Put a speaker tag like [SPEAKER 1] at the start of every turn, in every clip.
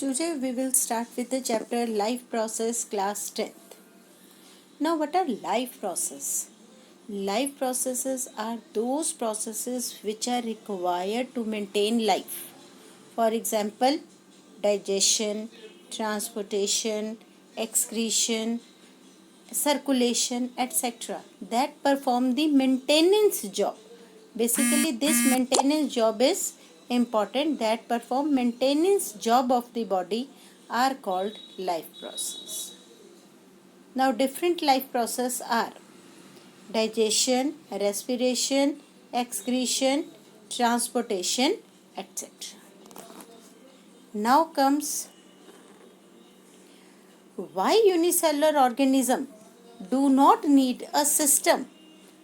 [SPEAKER 1] Today we will start with the chapter Life Process, class 10th. Now, what are life process? Life processes are those processes which are required to maintain life. For example, digestion, transportation, excretion, circulation, etc. that perform the maintenance job. Basically, this maintenance job is important, that perform maintenance job of the body are called life process. Now, different life process are digestion, respiration, excretion, transportation, etc. Now comes why unicellular organism do not need a system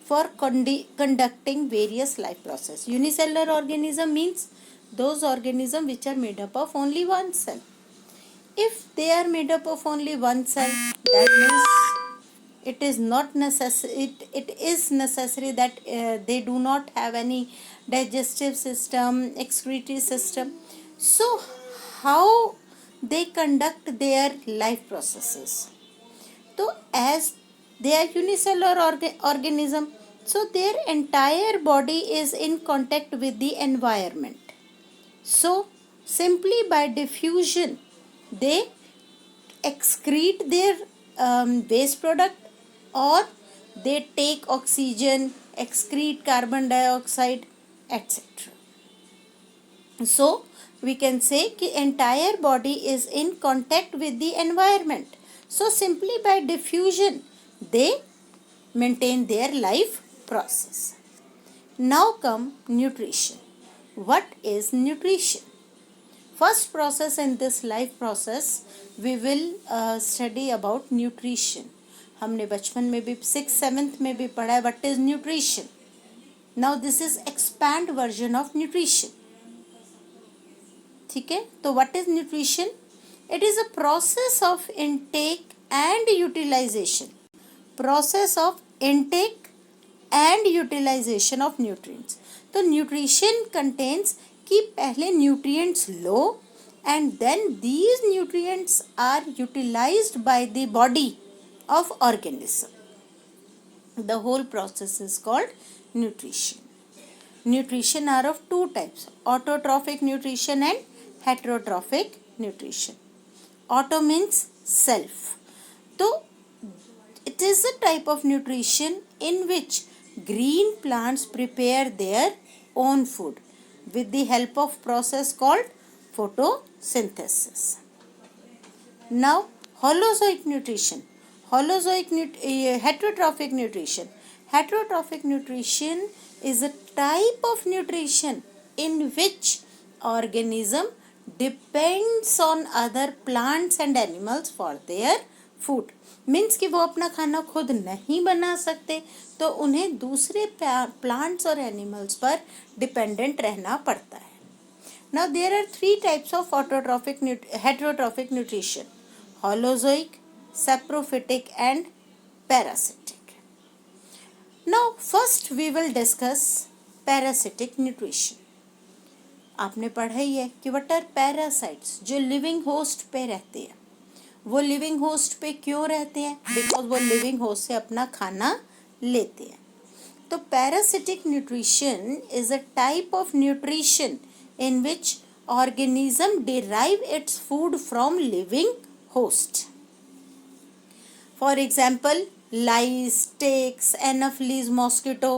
[SPEAKER 1] for conducting various life process. Unicellular organism means those organisms which are made up of only one cell. If they are made up of only one cell, that means it is not necessary. It is necessary that they do not have any digestive system, excretory system. So, how they conduct their life processes? So, as they are unicellular organism, so their entire body is in contact with the environment. So, simply by diffusion, they excrete their waste product, or they take oxygen, excrete carbon dioxide, etc. So, we can say that entire body is in contact with the environment. So, simply by diffusion, they maintain their life process. Now come nutrition. What is nutrition? First process in this life process, we will study about nutrition. हमने बचपन में भी 6th 7th में भी पढ़ा है what is nutrition. Now this is expand version of nutrition. ठीक है, तो what is nutrition? It is a process of intake and utilization. Process of intake and utilization of nutrients. तो nutrition contains कि पहले nutrients low and then these nutrients are utilized by the body of organism. The whole process is called nutrition. Nutrition are of two types, autotrophic nutrition and heterotrophic nutrition. Auto means self. So, it is a type of nutrition in which green plants prepare their own food with the help of process called photosynthesis. Now, holozoic nutrition. Heterotrophic nutrition. Heterotrophic nutrition is a type of nutrition in which organism depends on other plants and animals for their food. Means कि वो अपना खाना खुद नहीं बना सकते, तो उन्हें दूसरे प्लांट्स और एनिमल्स पर डिपेंडेंट रहना पड़ता है. Now there are three types of heterotrophic nutrition: holozoic, saprophytic and parasitic. Now first we will discuss parasitic nutrition. आपने पढ़ा ही है कि what are parasites, जो लिविंग होस्ट पे रहते हैं. वो लिविंग होस्ट पे क्यों रहते हैं? बिकॉज वो लिविंग होस्ट से अपना खाना लेते हैं. तो parasitic nutrition is a type of nutrition in which organism derive its food from living host. For example, lice, ticks, anopheles, mosquito.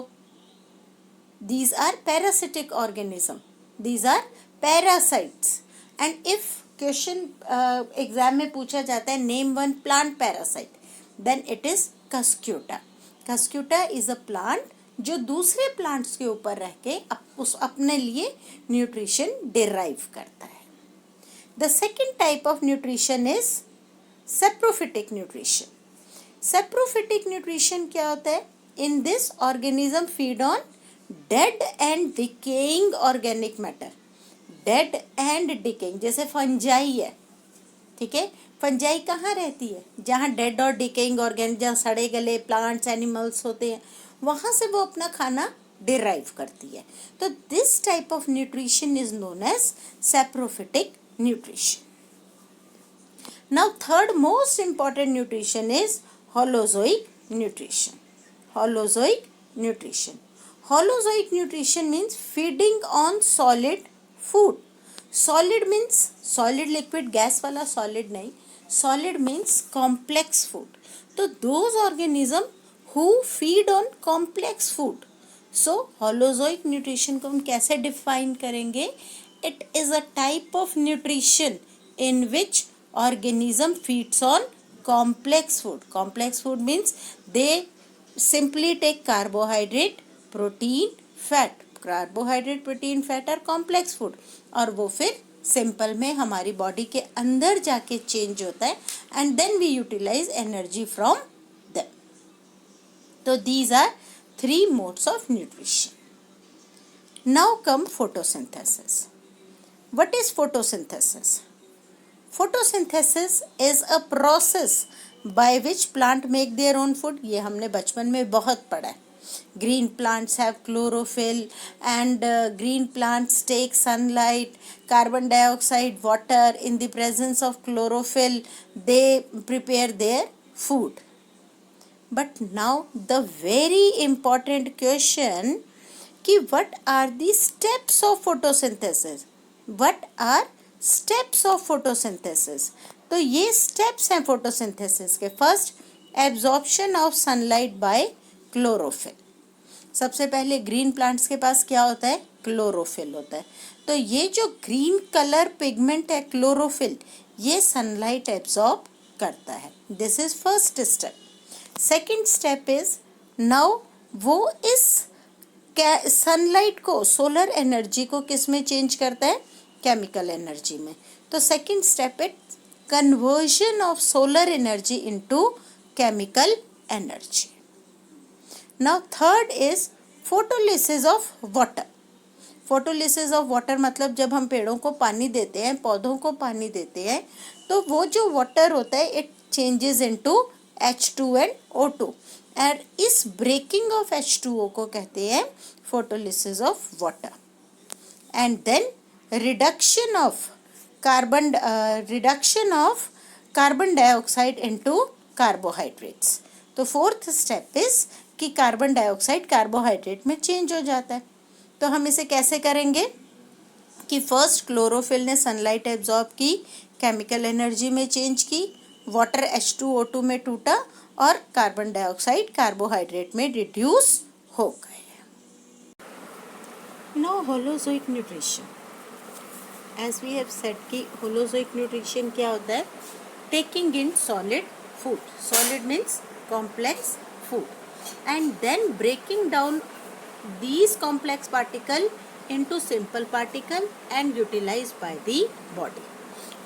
[SPEAKER 1] These are parasitic organism. These are parasites. And if question exam में पूछा जाता है name one plant parasite, then it is cuscuta. Cuscuta is a plant जो दूसरे plants के ऊपर रह के अपने लिए न्यूट्रिशन डिराइव करता है. The second type of nutrition is saprophytic nutrition. Saprophytic nutrition क्या होता है? In this organism feed on dead and decaying organic matter. Dead and decaying, जैसे फंजाई है. ठीक है, फंजाई कहाँ रहती है? जहाँ डेड और डिकेइंग ऑर्गेनिक, जहाँ सड़े गले प्लांट्स एनिमल्स होते हैं, वहाँ से वो अपना खाना डिराइव करती है. तो this type of nutrition is known as saprophytic nutrition. Now third most important nutrition is holozoic nutrition. Holozoic nutrition. Holozoic nutrition means feeding on solid food. Solid means solid liquid, gas वाला solid नहीं. Solid means complex food. तो those organism who feed on complex food. So holozoic nutrition को हम कैसे define करेंगे? It is a type of nutrition in which organism feeds on complex food. Complex food means they simply take carbohydrate, protein, fat. Carbohydrate, protein, fat are complex food. और वो फिर simple में हमारी body के अंदर जाके change होता है and then we utilise energy from them. तो these are 3 modes of nutrition. Now come photosynthesis. What is photosynthesis? Photosynthesis is a process by which plant make their own food. ये हमने बचपन में बहुत पढ़ा है. Green plants have chlorophyll and green plants take sunlight, carbon dioxide, water. In the presence of chlorophyll, they prepare their food. But now the very important question कि what are the steps of photosynthesis? What are steps of photosynthesis? तो ये steps हैं photosynthesis के. First, absorption of sunlight by chlorophyll. सबसे पहले green plants के पास क्या होता है? क्लोरोफिल होता है. तो ये जो ग्रीन कलर पिगमेंट है क्लोरोफिल, ये सनलाइट एब्जॉर्ब करता है. This is first step. Second step is now वो इस सनलाइट को, सोलर एनर्जी को किस में चेंज करता है? केमिकल एनर्जी में. तो second step is conversion of solar energy into chemical energy. Now third is photolysis of water. Photolysis of water मतलब जब हम पेड़ों को पानी देते हैं, पौधों को पानी देते हैं, तो वो जो वाटर होता है it changes into H2 and O2 and इस ब्रेकिंग ऑफ H2O को कहते हैं photolysis of water. And then reduction of carbon dioxide into carbohydrates. तो फोर्थ स्टेप इज कि कार्बन डाइऑक्साइड कार्बोहाइड्रेट में चेंज हो जाता है. तो हम इसे कैसे करेंगे कि फर्स्ट क्लोरोफिल ने सनलाइट एब्जॉर्ब की, केमिकल एनर्जी में चेंज की, वाटर H2O2 में टूटा और कार्बन डाइऑक्साइड कार्बोहाइड्रेट में रिड्यूस हो गए. Now holozoic nutrition. As we have said कि होलोजोइक न्यूट्रिशन क्या होता है? Taking in solid food. Solid means complex food and then breaking down these complex particle into simple particle and utilized by the body.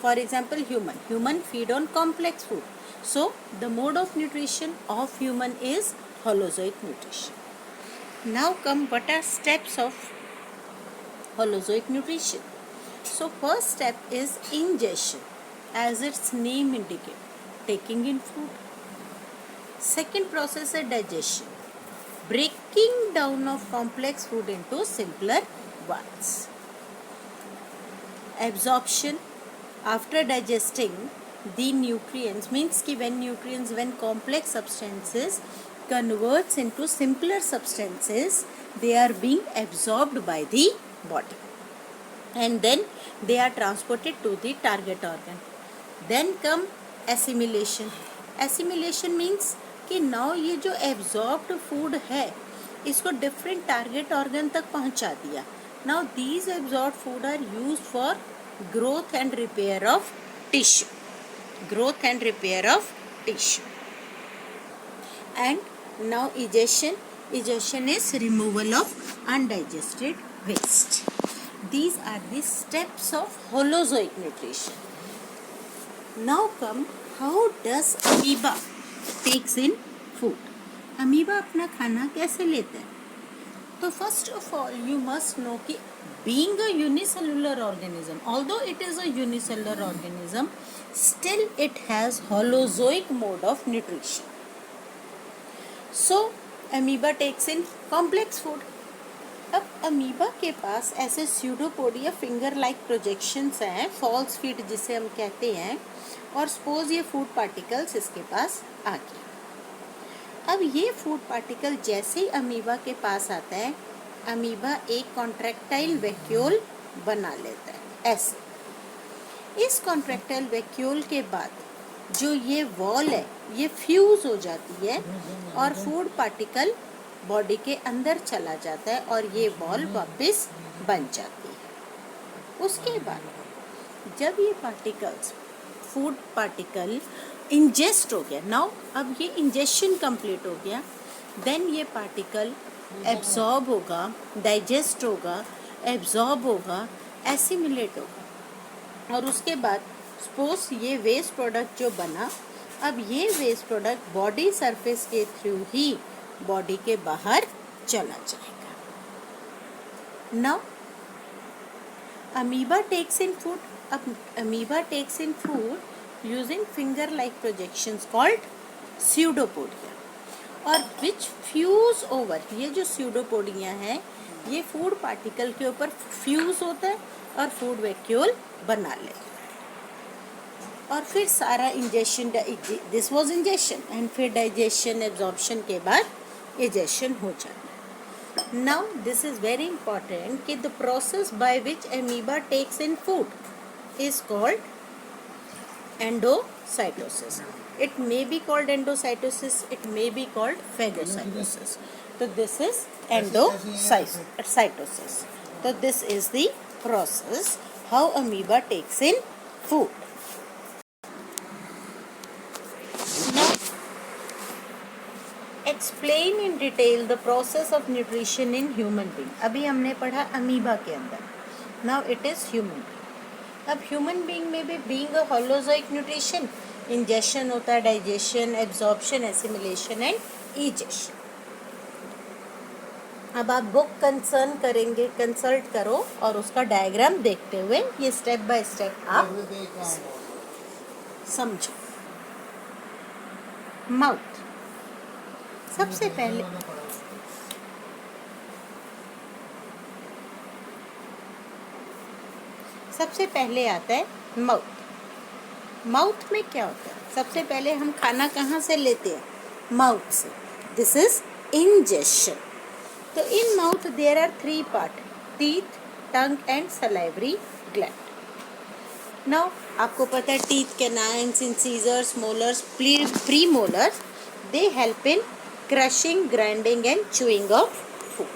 [SPEAKER 1] For example, human feed on complex food. So the mode of nutrition of human is holozoic nutrition. Now come what are steps of holozoic nutrition. So first step is ingestion, as its name indicates, taking in food. Second process is digestion, breaking down of complex food into simpler ones. Absorption, after digesting the nutrients, means कि when complex substances converts into simpler substances, they are being absorbed by the body and then they are transported to the target organ. Then come assimilation. Assimilation means कि now ये जो absorbed food है इसको different target organ तक पहुंचा दिया. Now these absorbed food are used for growth and repair of tissue. Growth and repair of tissue. And now egestion is removal of undigested waste. These are the steps of holozoic nutrition. Now come how does amoeba takes in food. Amoeba अपना खाना कैसे लेता है? तो first of all you must know कि being a unicellular organism, although it is a unicellular organism, still it has holozoic mode of nutrition. So amoeba takes in complex food. अब amoeba के पास ऐसे स्यूडोपोडिया फिंगर लाइक प्रोजेक्शंस हैं, false feet जिसे हम कहते हैं, और सपोज ये फूड पार्टिकल्स इसके पास आ गए। अब ये फूड पार्टिकल जैसे ही अमीबा के पास आता है, अमीबा एक कॉन्ट्रैक्टाइल वैक्यूल बना लेता है ऐसे। इस कॉन्ट्रैक्टाइल वैक्यूल के बाद जो ये वॉल है ये फ्यूज हो जाती है और फूड पार्टिकल बॉडी के अंदर चला जाता है और ये वॉल वापस बन जाती है। उसके बाद जब ये पार्टिकल्स फूड पार्टिकल इंजेस्ट हो गया, नाउ अब ये इंजेक्शन कंप्लीट हो गया, देन ये पार्टिकल एब्जॉर्ब होगा, डाइजेस्ट होगा, एब्जॉर्ब होगा, एसिमिलेट होगा, और उसके बाद सपोज ये वेस्ट प्रोडक्ट जो बना, अब ये वेस्ट प्रोडक्ट बॉडी सरफेस के थ्रू ही बॉडी के बाहर चला जाएगा। Now amoeba takes in food, अब amoeba takes in food using finger like projections called pseudopodia, और विच फ्यूज ओवर, ये जो स्यूडोपोडिया है ये फूड पार्टिकल के ऊपर फ्यूज होता है और फूड वैक्यूल बना लेता है, और फिर सारा injection, this was injection, and फिर डाइजेशन एब्जॉर्प्शन के बाद इजेक्शन हो जाता है। Now this is very important कि the process by which amoeba takes in food is called endocytosis. It may be called endocytosis, it may be called phagocytosis. So this is endocytosis. So this is the process how amoeba takes in food. Now explain in detail the process of nutrition in human being. अभी हमने पढ़ा amoeba के अंदर. Now it is human being. अब human being में भी being a holozoic nutrition, injection होता है, digestion, absorption, assimilation and ejection. अब आप बुक कंसल्ट करो और उसका डायग्राम देखते हुए ये स्टेप बाय स्टेप आप समझो। माउथ, सबसे पहले आता है माउथ। माउथ में क्या होता है? सबसे पहले हम खाना कहाँ से लेते हैं? माउथ से। This is injection. तो in mouth there are 3 part, teeth, tongue and salivary gland. Now आपको पता है teeth, canines, incisors, molars, premolars, they help in crushing, grinding and chewing of food.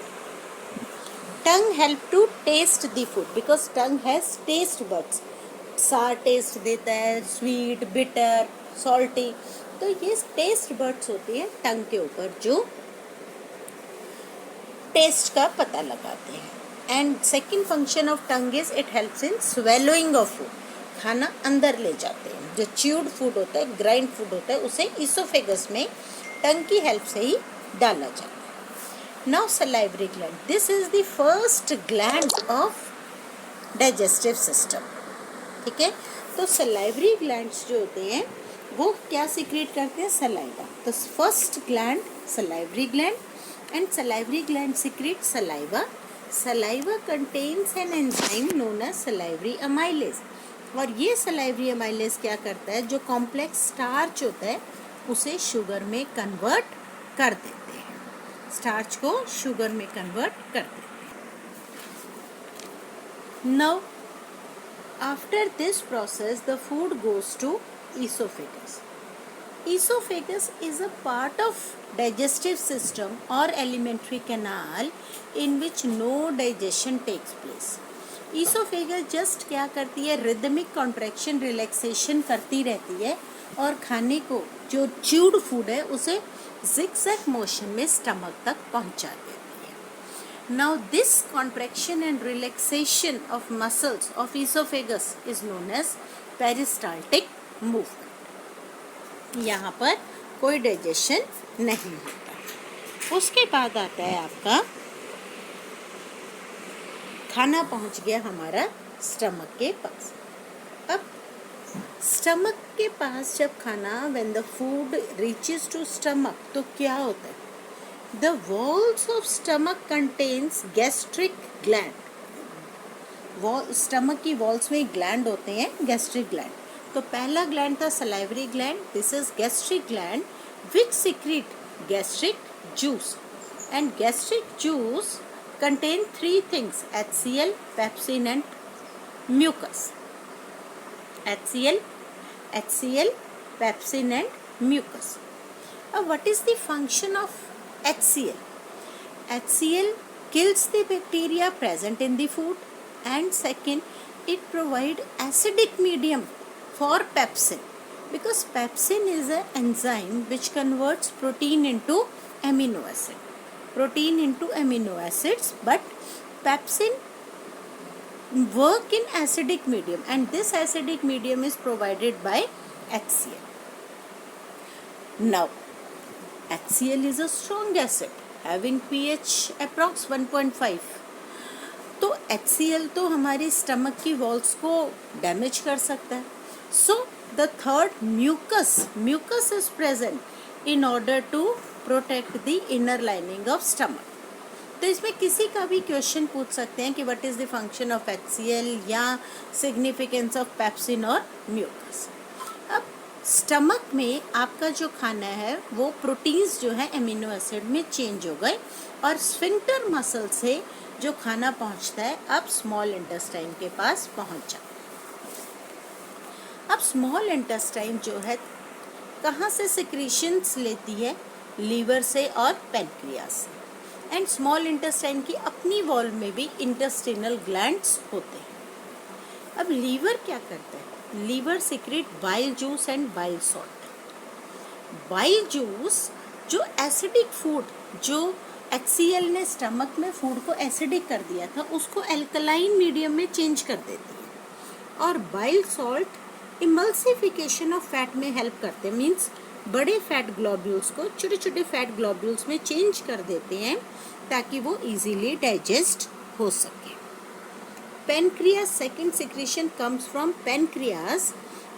[SPEAKER 1] Tongue help to taste the food because tongue has taste buds. सार test देता है, sweet, bitter, salty, तो ये taste buds होती है टंग के ऊपर जो टेस्ट का पता लगाते हैं। And second function of tongue is it helps in swallowing of food, खाना अंदर ले जाते हैं। जो च्यूड फूड होता है, ग्राइंड फूड होता है, उसे इसोफेगस में टंग की हेल्प से ही डाला जाता है। Now salivary gland, this is the first gland of digestive system, ठीक है। तो salivary glands जो होते हैं वो क्या secrete करते हैं? saliva। तो first gland salivary gland and salivary gland secrete saliva. Saliva contains an enzyme known as salivary amylase, और ये salivary amylase क्या करता है? जो complex starch होता है उसे शुगर में कन्वर्ट कर देते हैं, स्टार्च को शुगर में कन्वर्ट कर देते हैं। Now after this process the food goes to oesophagus. Oesophagus is a part of digestive system और alimentary canal in which no digestion takes place. Oesophagus just क्या करती है? रिदमिक कॉन्ट्रैक्शन, रिलैक्सेशन करती रहती है और खाने को, जो च्यूड फूड है, उसे zigzag मोशन में स्टमक तक पहुंचा देती है। Now this contraction and relaxation of muscles of esophagus is known as peristaltic movement। यहाँ पर कोई डाइजेशन नहीं होता। उसके बाद आता है आपका खाना पहुंच गया हमारा स्टमक के पास। अब स्टमक के पास जब खाना, when the food reaches to stomach, तो क्या होता है? The walls of stomach contains gastric gland. Stomach की वॉल्स में ग्लैंड होते हैं, गैस्ट्रिक ग्लैंड. तो पहला ग्लैंड था salivary gland. This is gastric gland which secrete gastric juice. And gastric juice contain three things: HCl, pepsin and mucus. HCl, pepsin and mucus. What is the function of HCl? HCl kills the bacteria present in the food, and second, it provides acidic medium for pepsin, because pepsin is an enzyme which converts protein into amino acids, but pepsin work in acidic medium, and this acidic medium is provided by HCl. Now, HCl is a strong acid having pH approx 1.5. तो HCl तो हमारी stomach की walls को damage कर सकता है. So the third mucus is present in order to protect the inner lining of stomach. तो इसमें किसी का भी क्वेश्चन पूछ सकते हैं कि what is the function of HCl या सिग्निफिकेंस ऑफ पेप्सिन और म्यूकस. अब स्टमक में आपका जो खाना है वो प्रोटीन्स जो है एमिनो एसिड में चेंज हो गए, और स्फिंक्टर मसल से जो खाना पहुंचता है अब स्मॉल इंटेस्टाइन के पास पहुंचा. अब स्मॉल इंटेस्टाइन जो है कहाँ से सिक्रीशंस लेती है? लीवर से और पैनक्रियास से. एंड स्मॉल इंटेस्टाइन की अपनी वॉल में भी इंटेस्टिनल ग्लैंड्स होते हैं. अब लीवर क्या करता है? Liver secrete bile juice and bile salt. Bile juice जो एसिडिक फूड, जो HCl ने स्टमक में फूड को एसिडिक कर दिया था, उसको एल्कलाइन मीडियम में चेंज कर देती है. और bile salt emulsification of fat में हेल्प करते हैं, मीन्स बड़े फैट ग्लोब्यूल्स को छोटे छोटे फैट ग्लोब्यूल्स में चेंज कर देते हैं ताकि वो इजीली डाइजेस्ट हो सके. Pancreas, second secretion comes from pancreas.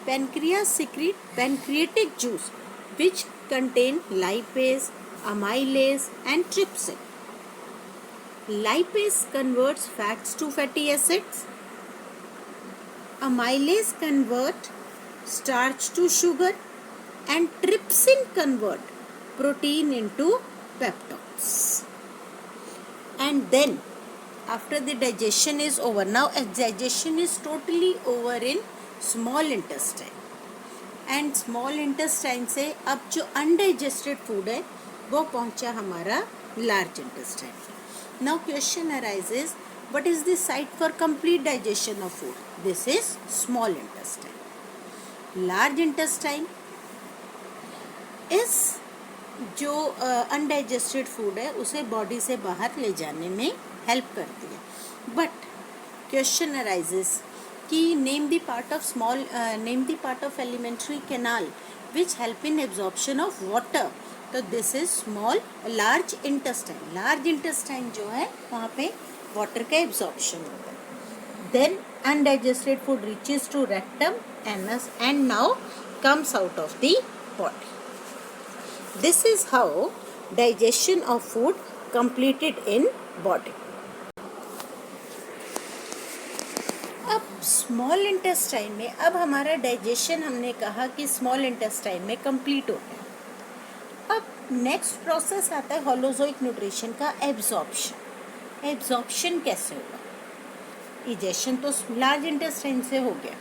[SPEAKER 1] Pancreas secrete pancreatic juice which contain lipase, amylase and trypsin. Lipase converts fats to fatty acids. Amylase convert starch to sugar, and trypsin convert protein into peptones. And then after the digestion is over, now digestion is totally over in small intestine, and small intestine से अब जो undigested food है वो पहुंचा हमारा large intestine. Now question arises, what is the site for complete digestion of food? This is small intestine. Large intestine is जो undigested food है उसे बॉडी से बाहर ले जाने में हेल्प करती है. बट क्वेश्चन अराइजेस कि name the part of alimentary canal which help in absorption of water. तो this is large intestine. Large intestine जो है वहाँ पे वाटर का एब्जॉर्प्शन होता है. Then undigested food reaches to rectum, anus and now comes out of the body. This is how digestion of food completed in body. अब small intestine में अब हमारा डाइजेशन हमने कहा कि स्मॉल इंटेस्टाइन में कंप्लीट होता है. अब नेक्स्ट प्रोसेस आता है होलोजोइक न्यूट्रिशन का एब्जॉर्प्शन. एब्जॉर्प्शन कैसे होगा? इजेशन तो लार्ज इंटेस्टाइन से हो गया,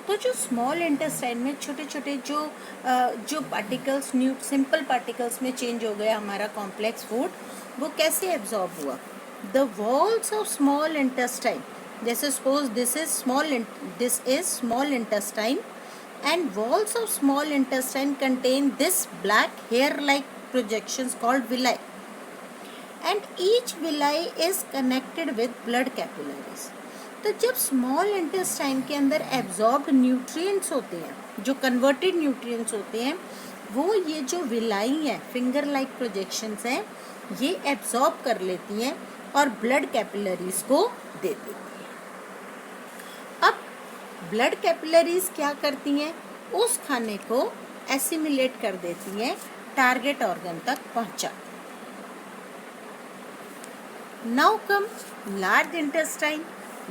[SPEAKER 1] तो जो स्मॉल इंटेस्टाइन में छोटे छोटे जो पार्टिकल्स सिंपल पार्टिकल्स में चेंज हो गया हमारा कॉम्प्लेक्स फूड, वो कैसे एब्जॉर्ब हुआ? The walls of small intestine, जैसे suppose this is small intestine, and walls of small intestine contain this black hair like projections called villi, and each villi is connected with blood capillaries. तो जब small intestine के अंदर absorbed nutrients होते हैं, जो converted nutrients होते हैं, वो ये जो विलाई है, फिंगर लाइक प्रोजेक्शंस हैं, ये एब्जॉर्ब कर लेती हैं और ब्लड कैपिलरीज को दे देती हैं. अब ब्लड कैपिलरीज क्या करती हैं? उस खाने को एसिमिलेट कर देती हैं, टारगेट ऑर्गन तक पहुंचा. Now come large intestine.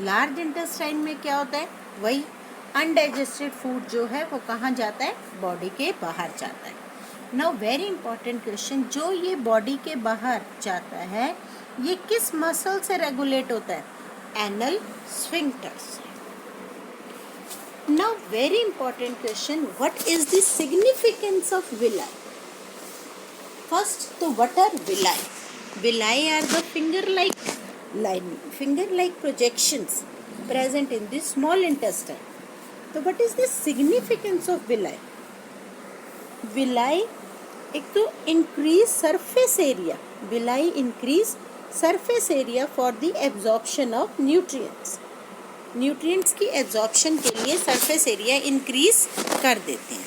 [SPEAKER 1] Large intestine में क्या होता है? वही अनडाइजेस्टेड फूड जो है वो कहाँ जाता है? बॉडी के बाहर जाता है. नाउ वेरी इंपॉर्टेंट क्वेश्चन, जो ये बॉडी के बाहर जाता है ये किस मसल से रेगुलेट होता है? Anal sphincters. Now very important question, what is the significance of villi? First, तो what are villi? Villi are the finger-like projections present in the small intestine. So, what is the significance of villi? Villi, एक तो increase surface area. Villi increase surface area for the absorption of nutrients. Nutrients की absorption के लिए surface area increase कर देते हैं.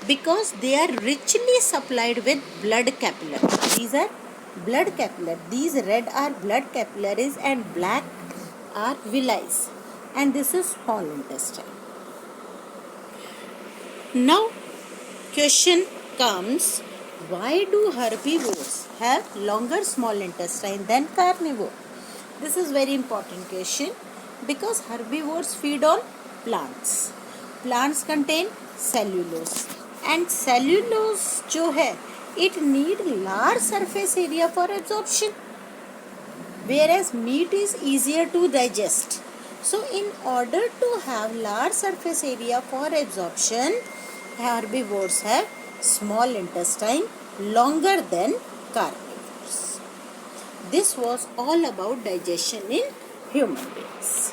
[SPEAKER 1] Because they are richly supplied with blood capillaries. These are blood capillaries. These red are blood capillaries and black are villi. And this is small intestine. Now, question comes, why do herbivores have longer small intestine than carnivore? This is very important question because herbivores feed on plants. Plants contain cellulose. And cellulose जो है, it need large surface area for absorption, whereas meat is easier to digest. So in order to have large surface area for absorption, herbivores have small intestine longer than carnivores. This was all about digestion in human beings.